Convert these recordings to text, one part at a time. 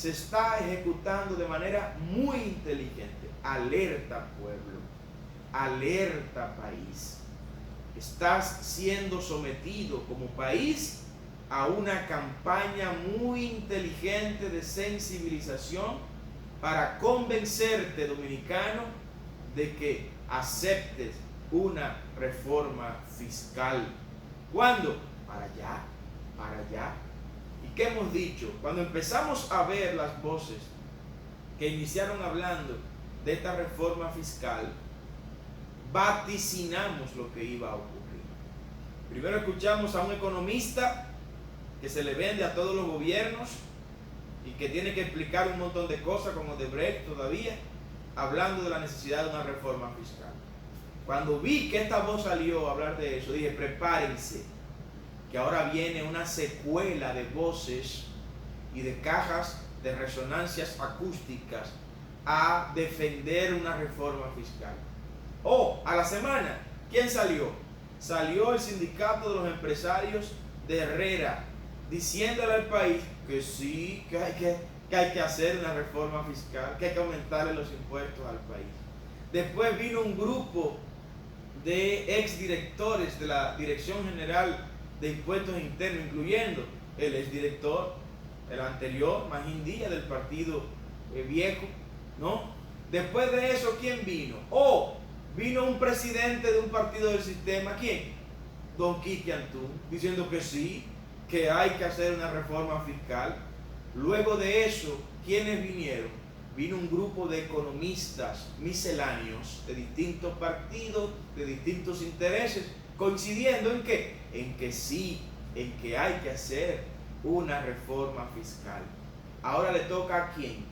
se está ejecutando de manera muy inteligente. Alerta, pueblo, alerta, país. Estás siendo sometido como país a una campaña muy inteligente de sensibilización para convencerte, dominicano, de que aceptes una reforma fiscal. ¿Cuándo? Para allá, para allá. ¿Y qué hemos dicho? Cuando empezamos a ver las voces que iniciaron hablando de esta reforma fiscal, vaticinamos lo que iba a ocurrir. Primero escuchamos a un economista que se le vende a todos los gobiernos y que tiene que explicar un montón de cosas como Odebrecht todavía, hablando de la necesidad de una reforma fiscal. Cuando vi que esta voz salió a hablar de eso, dije, prepárense, que ahora viene una secuela de voces y de cajas de resonancias acústicas a defender una reforma fiscal. A la semana, ¿quién salió? Salió el sindicato de los empresarios de Herrera, diciéndole al país que sí, que hay que hacer una reforma fiscal, que hay que aumentarle los impuestos al país. Después vino un grupo de exdirectores de la Dirección General de Impuestos Internos, incluyendo el exdirector, el anterior, Magín Díaz, del partido viejo, ¿no? Después de eso, ¿quién vino? Vino un presidente de un partido del sistema, ¿quién? Don Quique Antún, diciendo que sí, que hay que hacer una reforma fiscal. Luego de eso, ¿quiénes vinieron? Vino un grupo de economistas misceláneos de distintos partidos, de distintos intereses, coincidiendo ¿en qué? En que sí, en que hay que hacer una reforma fiscal. Ahora le toca ¿a quién?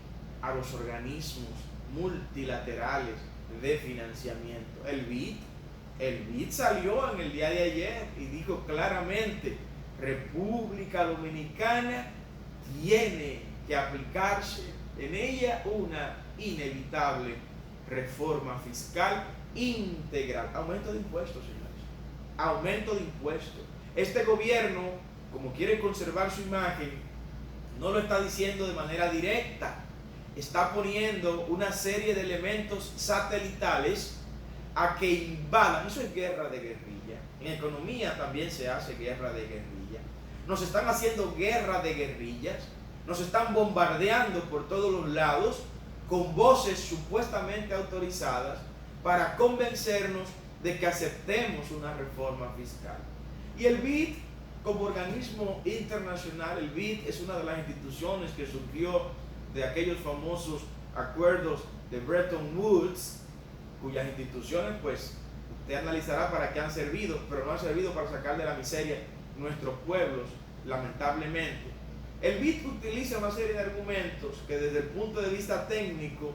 A los organismos multilaterales de financiamiento. El BID salió en el día de ayer y dijo claramente: República Dominicana tiene que aplicarse en ella una inevitable reforma fiscal integral. Aumento de impuestos, señores. Aumento de impuestos. Este gobierno, como quiere conservar su imagen, no lo está diciendo de manera directa. Está poniendo una serie de elementos satelitales a que invadan. Eso es guerra de guerrilla. En economía también se hace guerra de guerrilla. Nos están haciendo guerra de guerrillas. Nos están bombardeando por todos los lados con voces supuestamente autorizadas para convencernos de que aceptemos una reforma fiscal. Y el BID, como organismo internacional, el BID es una de las instituciones que surgió de aquellos famosos acuerdos de Bretton Woods, cuyas instituciones pues usted analizará para qué han servido, pero no han servido para sacar de la miseria nuestros pueblos, lamentablemente. El BID utiliza una serie de argumentos que desde el punto de vista técnico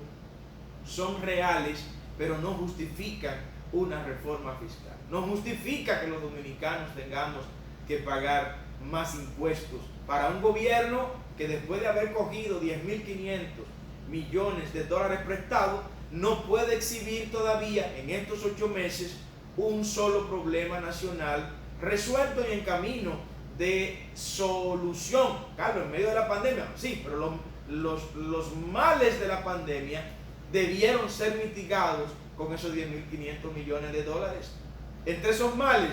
son reales, pero no justifican una reforma fiscal. No justifica que los dominicanos tengamos que pagar más impuestos para un gobierno que después de haber cogido 10.500 millones de dólares prestados, no puede exhibir todavía en estos 8 meses un solo problema nacional resuelto y en camino de solución. Claro, en medio de la pandemia, sí, pero los males de la pandemia debieron ser mitigados con esos 10.500 millones de dólares. Entre esos males,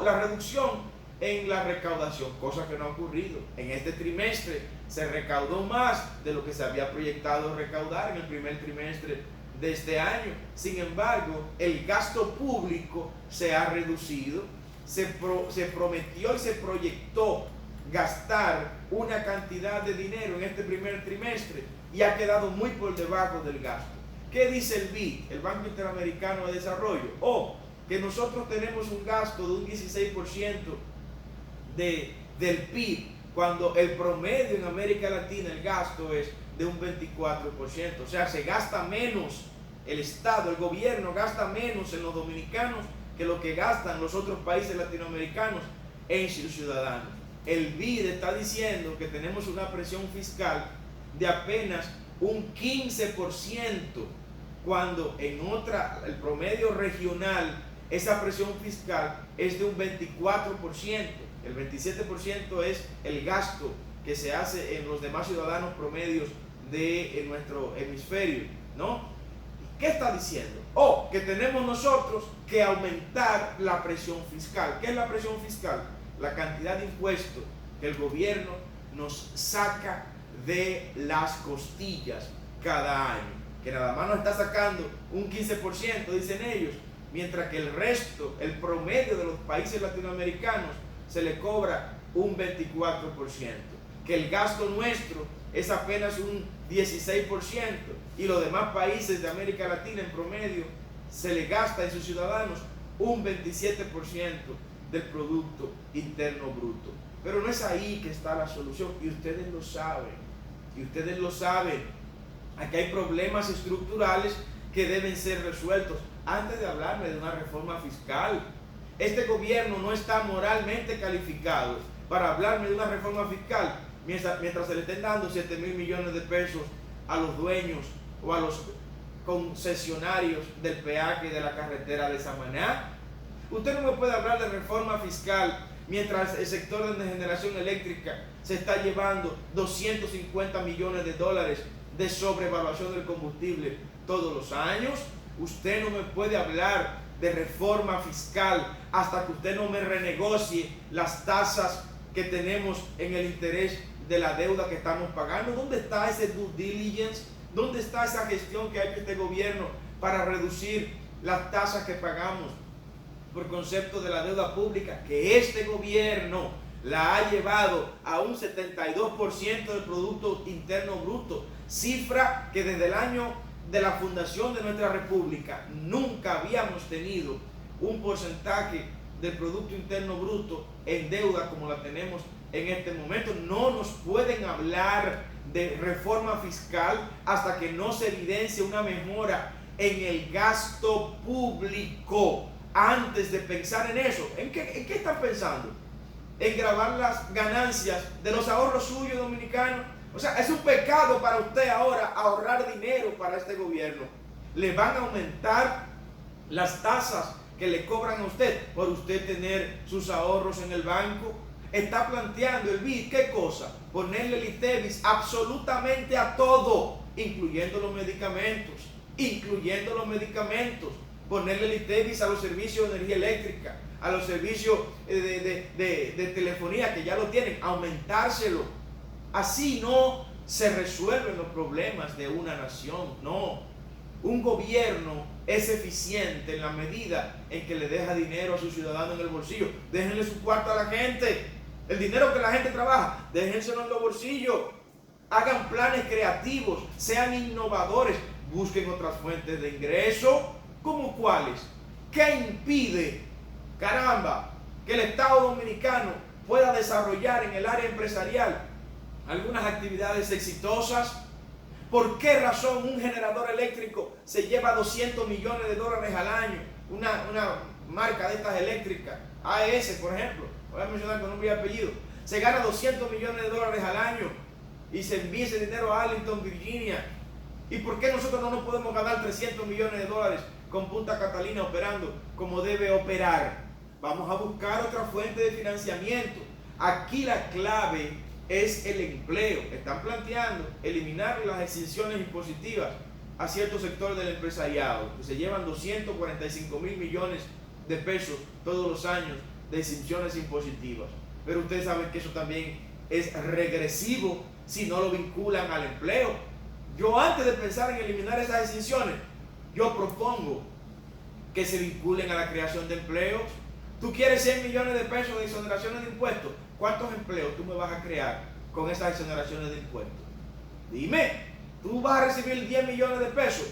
la reducción en la recaudación, cosa que no ha ocurrido. En este trimestre se recaudó más de lo que se había proyectado recaudar en el primer trimestre de este año. Sin embargo, el gasto público se ha reducido. Se prometió y se proyectó gastar una cantidad de dinero en este primer trimestre y ha quedado muy por debajo del gasto. ¿Qué dice el BID, el Banco Interamericano de Desarrollo? Que nosotros tenemos un gasto de un 16% del PIB, cuando el promedio en América Latina, el gasto es de un 24%. O sea, se gasta menos, el Estado, el gobierno gasta menos en los dominicanos que lo que gastan los otros países latinoamericanos en sus ciudadanos. El BID está diciendo que tenemos una presión fiscal de apenas un 15%, cuando en el promedio regional, esa presión fiscal es de un 24%. El 27% es el gasto que se hace en los demás ciudadanos promedios de nuestro hemisferio, ¿no? ¿Qué está diciendo? Que tenemos nosotros que aumentar la presión fiscal. ¿Qué es la presión fiscal? La cantidad de impuestos que el gobierno nos saca de las costillas cada año, que nada más nos está sacando un 15%, dicen ellos, mientras que el resto, el promedio de los países latinoamericanos, se le cobra un 24%, que el gasto nuestro es apenas un 16%, y los demás países de América Latina en promedio se le gasta en sus ciudadanos un 27% del Producto Interno Bruto. Pero no es ahí que está la solución, y ustedes lo saben, aquí hay problemas estructurales que deben ser resueltos. Antes de hablarme de una reforma fiscal, este gobierno no está moralmente calificado para hablarme de una reforma fiscal mientras se le estén dando 7,000 millones de pesos a los dueños o a los concesionarios del peaje de la carretera de Samaná. Usted no me puede hablar de reforma fiscal mientras el sector de generación eléctrica se está llevando 250 millones de dólares de sobrevaluación del combustible todos los años. Usted no me puede hablar de reforma fiscal hasta que usted no me renegocie las tasas que tenemos en el interés de la deuda que estamos pagando. ¿Dónde está ese due diligence? ¿Dónde está esa gestión que hay que este gobierno para reducir las tasas que pagamos por concepto de la deuda pública, que este gobierno la ha llevado a un 72% del Producto Interno Bruto, cifra que desde el año de la fundación de nuestra república nunca habíamos tenido un porcentaje del Producto Interno Bruto en deuda como la tenemos en este momento? No nos pueden hablar de reforma fiscal hasta que no se evidencie una mejora en el gasto público. Antes de pensar en eso, ¿en qué están pensando? ¿En grabar las ganancias de los ahorros suyos dominicanos? O sea, es un pecado para usted ahora ahorrar dinero para este gobierno. Le van a aumentar las tasas que le cobran a usted por usted tener sus ahorros en el banco. Está planteando el BID, ¿qué cosa? Ponerle el ITEVIS absolutamente a todo, incluyendo los medicamentos. Ponerle el ITEVIS a los servicios de energía eléctrica, a los servicios de telefonía que ya lo tienen, aumentárselo. Así no se resuelven los problemas de una nación, no. Un gobierno es eficiente en la medida en que le deja dinero a sus ciudadanos en el bolsillo. Déjenle su cuarto a la gente. El dinero que la gente trabaja, déjenselo en los bolsillos. Hagan planes creativos, sean innovadores, busquen otras fuentes de ingreso. ¿Cómo cuáles? ¿Qué impide, caramba, que el Estado dominicano pueda desarrollar en el área empresarial algunas actividades exitosas? ¿Por qué razón un generador eléctrico se lleva 200 millones de dólares al año? Una marca de estas eléctricas, AES por ejemplo, voy a mencionar con nombre y apellido, se gana 200 millones de dólares al año y se envía ese dinero a Arlington, Virginia. ¿Y por qué nosotros no nos podemos ganar 300 millones de dólares con Punta Catalina operando como debe operar? Vamos a buscar otra fuente de financiamiento. Aquí la clave es el empleo. Están planteando eliminar las exenciones impositivas a ciertos sectores del empresariado, que se llevan 245,000 millones de pesos todos los años de exenciones impositivas. Pero ustedes saben que eso también es regresivo si no lo vinculan al empleo. Yo, antes de pensar en eliminar esas exenciones, yo propongo que se vinculen a la creación de empleos. Tú quieres 100 millones de pesos de exoneraciones de impuestos. ¿Cuántos empleos tú me vas a crear con esas exoneraciones de impuestos? Dime, tú vas a recibir 10 millones de pesos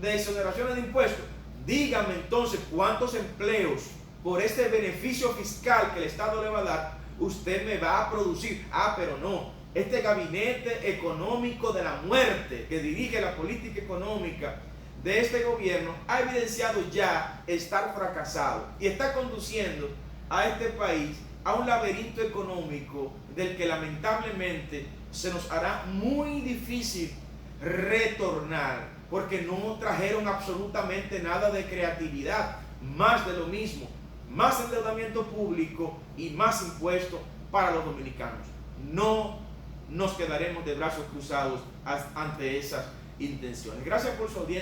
de exoneraciones de impuestos. Dígame entonces cuántos empleos por este beneficio fiscal que el Estado le va a dar, usted me va a producir. Pero no. Este gabinete económico de la muerte que dirige la política económica de este gobierno ha evidenciado ya estar fracasado y está conduciendo a este país a un laberinto económico del que lamentablemente se nos hará muy difícil retornar, porque no trajeron absolutamente nada de creatividad, más de lo mismo, más endeudamiento público y más impuestos para los dominicanos. No nos quedaremos de brazos cruzados ante esas intenciones. Gracias por su audiencia.